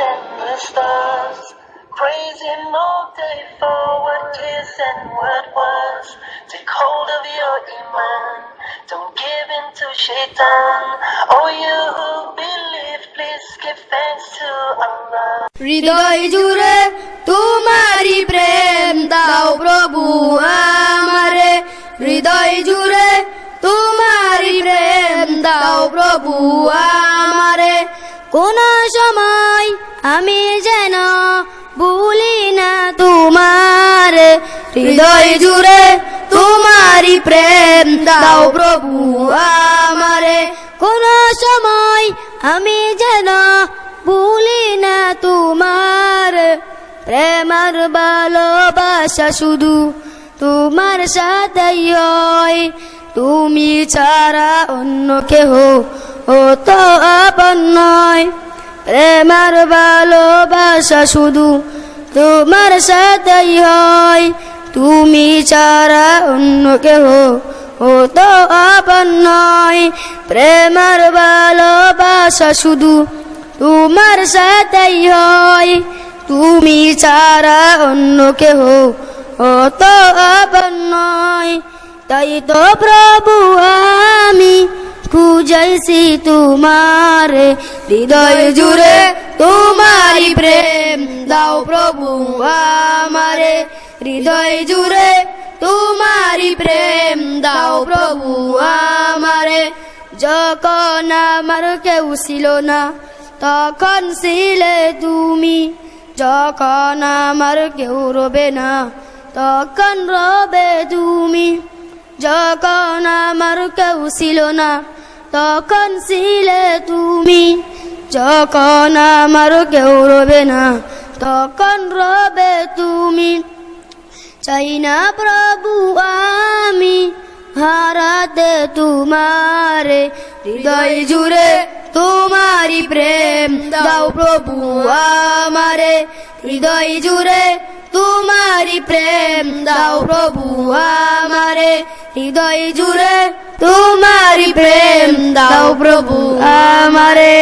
and the stars, praise Him all day for what is and what was. Take hold of your iman, don't give in to shaitan. Oh, you who believe, please give thanks to Allah. হৃদয় জুড়ে তোমারি প্রেম দাও প্রভু আমারে, হৃদয় জুড়ে তোমারি প্রেম দাও প্রভু আমারে। কোন সময় আমি যেন ভুলি না তোমার, হৃদয় জুড়ে তোমারি প্রেম দাও প্রভু আমারে। কোন সময় আমি যেন ভুলি না তোমার, প্রেমার ভালোবাসা শুধু তোমার সাথেই হয়। তুমি ছাড়া অন্য কেহ ও তো আপন নয়। প্রেমার ভালোবাসা শুধু তোমার সাথেই হয়। তুমি ছাড়া অন্য কেহ ও তো আপন নয়। প্রেমার ভালোবাসা শুধু তোমার সাথেই হয়। তুমি ছাড়া অন্য কেহ ও তো আপন নয়। তাই তো প্রভু আমি খুঁজাইছি তোমার, হৃদয় জুড়ে তোমারি প্রেম দাও প্রভু আমারে। হৃদয় জুড়ে তোমারি প্রেম দাও প্রভু আমারে। যখন আমার কেউ ছিল না তখন ছিলে তুমি, যখন আমার কেউ রবে না তখন রবে তুমি। যখন আমার কেউ ছিল না তখন ছিলে তুমি, যখন আমার কেউ রবে না তখন রবে তুমি। চাই না প্রভু আমি হারাতে তোমারে, হৃদয় জুড়ে তোমারি প্রেম দাও প্রভু আমারে। হৃদয় জুড়ে তোমারি প্রেম দাও প্রভু আমারে। হৃদয় জুড়ে তোমারি প্রেম দাও প্রভু আমারে।